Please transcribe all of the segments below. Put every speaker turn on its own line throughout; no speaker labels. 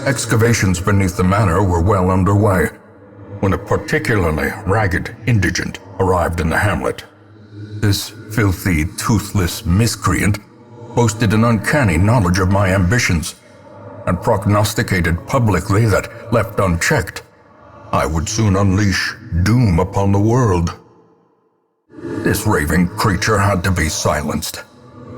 Excavations beneath the manor were well underway when a particularly ragged indigent arrived in the hamlet. This filthy, toothless miscreant boasted an uncanny knowledge of my ambitions and prognosticated publicly that, left unchecked, I would soon unleash doom upon the world. This raving creature had to be silenced,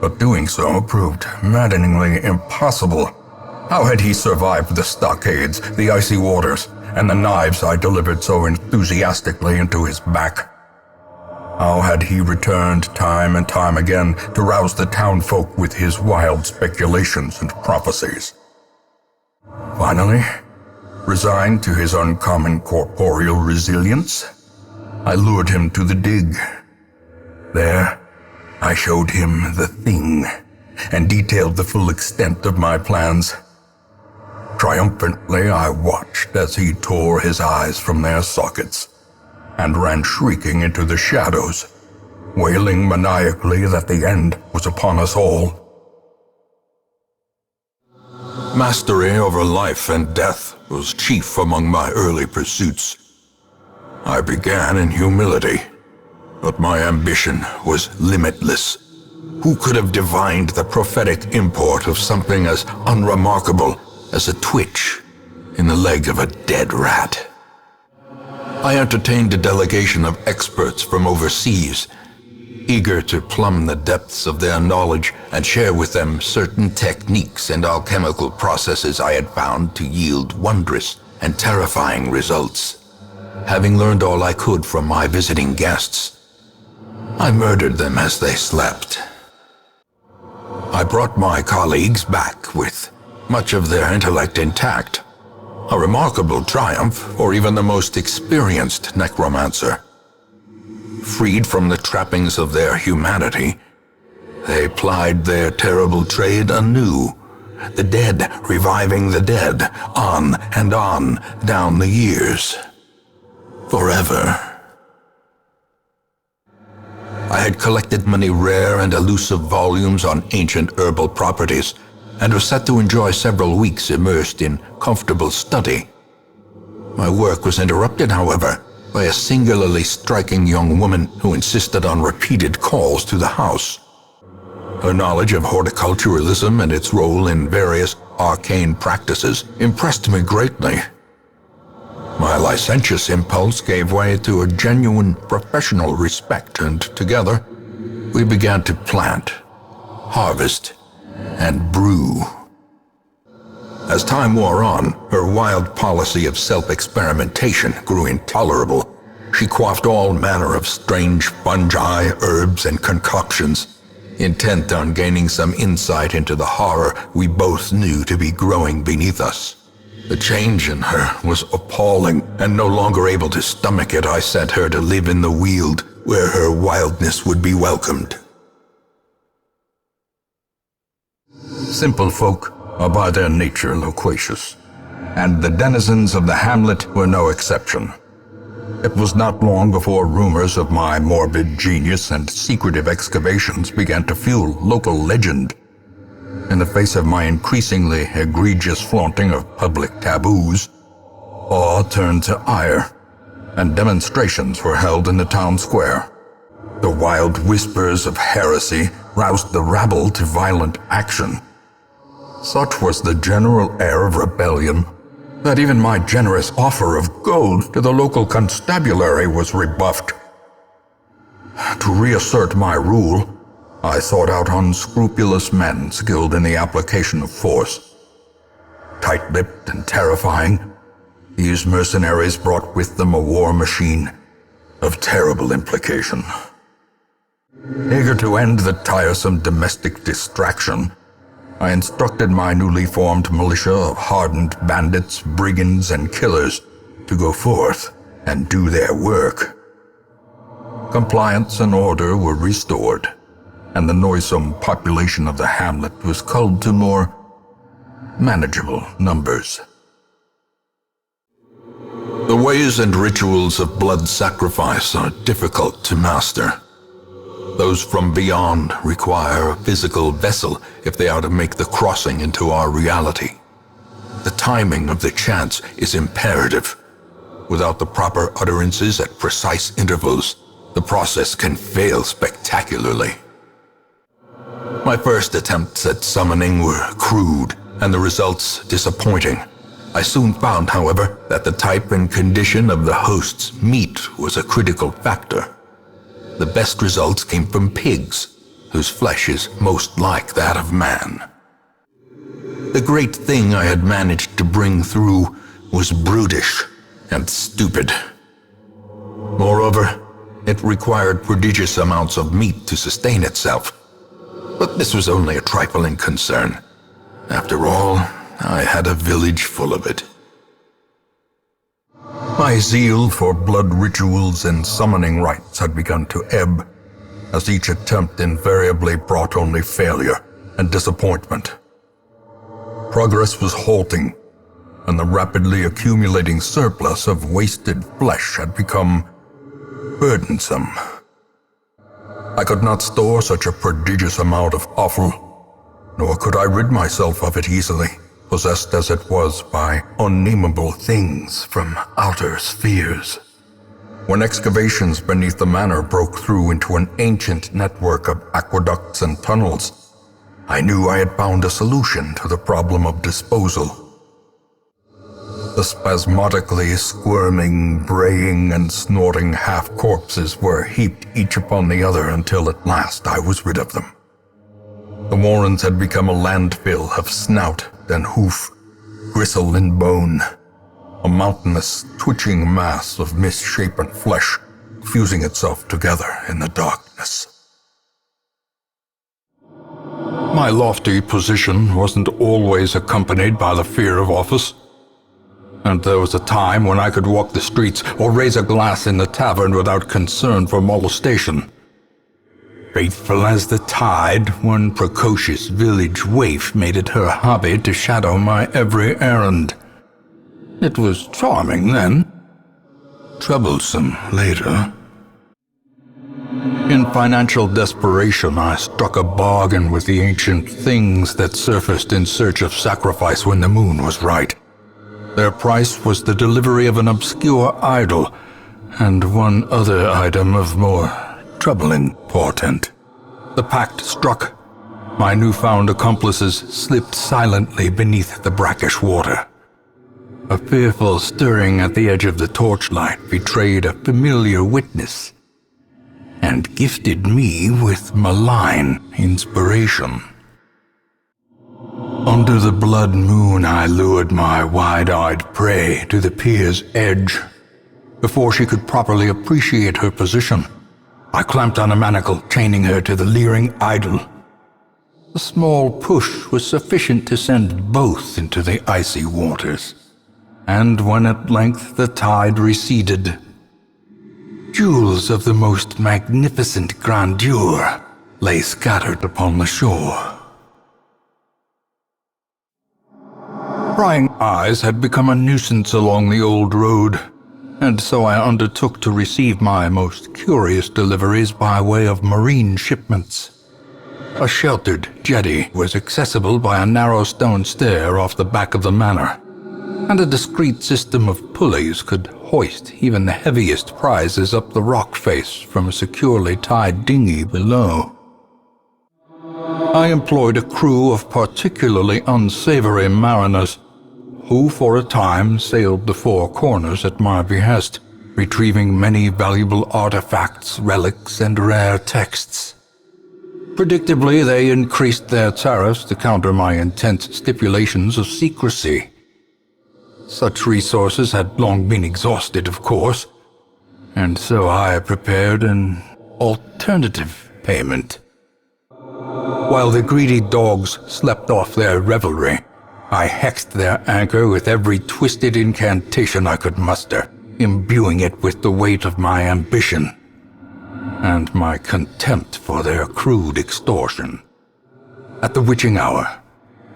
but doing so proved maddeningly impossible. How had he survived the stockades, the icy waters, and the knives I delivered so enthusiastically into his back? How had he returned time and time again to rouse the townfolk with his wild speculations and prophecies? Finally, resigned to his uncommon corporeal resilience, I lured him to the dig. There, I showed him the thing and detailed the full extent of my plans. Triumphantly, I watched as he tore his eyes from their sockets and ran shrieking into the shadows, wailing maniacally that the end was upon us all. Mastery over life and death was chief among my early pursuits. I began in humility, but my ambition was limitless. Who could have divined the prophetic import of something as unremarkable as a twitch in the leg of a dead rat? I entertained a delegation of experts from overseas, eager to plumb the depths of their knowledge and share with them certain techniques and alchemical processes I had found to yield wondrous and terrifying results. Having learned all I could from my visiting guests, I murdered them as they slept. I brought my colleagues back with much of their intellect intact, a remarkable triumph for even the most experienced necromancer. Freed from the trappings of their humanity, they plied their terrible trade anew, the dead reviving the dead, on and on down the years. Forever. I had collected many rare and elusive volumes on ancient herbal properties, and was set to enjoy several weeks immersed in comfortable study. My work was interrupted, however, by a singularly striking young woman who insisted on repeated calls to the house. Her knowledge of horticulturalism and its role in various arcane practices impressed me greatly. My licentious impulse gave way to a genuine professional respect, and together we began to plant, harvest, and brew. As time wore on, her wild policy of self-experimentation grew intolerable. She quaffed all manner of strange fungi, herbs, and concoctions, intent on gaining some insight into the horror we both knew to be growing beneath us. The change in her was appalling, and no longer able to stomach it, I sent her to live in the Weald, where her wildness would be welcomed. Simple folk are by their nature loquacious, and the denizens of the hamlet were no exception. It was not long before rumors of my morbid genius and secretive excavations began to fuel local legend. In the face of my increasingly egregious flaunting of public taboos, awe turned to ire, and demonstrations were held in the town square. The wild whispers of heresy roused the rabble to violent action. Such was the general air of rebellion that even my generous offer of gold to the local constabulary was rebuffed. To reassert my rule, I sought out unscrupulous men skilled in the application of force. Tight-lipped and terrifying, these mercenaries brought with them a war machine of terrible implication. Eager to end the tiresome domestic distraction, I instructed my newly formed militia of hardened bandits, brigands, and killers to go forth and do their work. Compliance and order were restored, and the noisome population of the hamlet was culled to more manageable numbers. The ways and rituals of blood sacrifice are difficult to master. Those from beyond require a physical vessel if they are to make the crossing into our reality. The timing of the chants is imperative. Without the proper utterances at precise intervals, the process can fail spectacularly. My first attempts at summoning were crude, and the results disappointing. I soon found, however, that the type and condition of the host's meat was a critical factor. The best results came from pigs, whose flesh is most like that of man. The great thing I had managed to bring through was brutish and stupid. Moreover, it required prodigious amounts of meat to sustain itself. But this was only a trifling concern. After all, I had a village full of it. My zeal for blood rituals and summoning rites had begun to ebb, as each attempt invariably brought only failure and disappointment. Progress was halting, and the rapidly accumulating surplus of wasted flesh had become burdensome. I could not store such a prodigious amount of offal, nor could I rid myself of it easily, possessed as it was by unnameable things from outer spheres. When excavations beneath the manor broke through into an ancient network of aqueducts and tunnels, I knew I had found a solution to the problem of disposal. The spasmodically squirming, braying, and snorting half-corpses were heaped each upon the other until at last I was rid of them. The warrens had become a landfill of snout and hoof, gristle and bone, a mountainous, twitching mass of misshapen flesh fusing itself together in the darkness. My lofty position wasn't always accompanied by the fear of office, and there was a time when I could walk the streets or raise a glass in the tavern without concern for molestation. Faithful as the tide, one precocious village waif made it her hobby to shadow my every errand. It was charming then, troublesome later. In financial desperation, I struck a bargain with the ancient things that surfaced in search of sacrifice when the moon was right. Their price was the delivery of an obscure idol, and one other item of more troubling portent. The pact struck. My newfound accomplices slipped silently beneath the brackish water. A fearful stirring at the edge of the torchlight betrayed a familiar witness, and gifted me with malign inspiration. Under the blood moon, I lured my wide-eyed prey to the pier's edge. Before she could properly appreciate her position, I clamped on a manacle, chaining her to the leering idol. A small push was sufficient to send both into the icy waters, and when at length the tide receded, jewels of the most magnificent grandeur lay scattered upon the shore. Prying eyes had become a nuisance along the old road, and so I undertook to receive my most curious deliveries by way of marine shipments. A sheltered jetty was accessible by a narrow stone stair off the back of the manor, and a discreet system of pulleys could hoist even the heaviest prizes up the rock face from a securely tied dinghy below. I employed a crew of particularly unsavory mariners, who for a time sailed the four corners at my behest, retrieving many valuable artifacts, relics, and rare texts. Predictably, they increased their tariffs to counter my intense stipulations of secrecy. Such resources had long been exhausted, of course, and so I prepared an alternative payment. While the greedy dogs slept off their revelry, I hexed their anchor with every twisted incantation I could muster, imbuing it with the weight of my ambition and my contempt for their crude extortion. At the witching hour,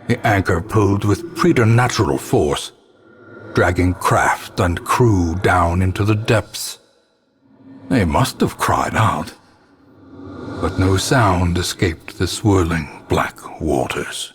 the anchor pulled with preternatural force, dragging craft and crew down into the depths. They must have cried out, but no sound escaped the swirling black waters.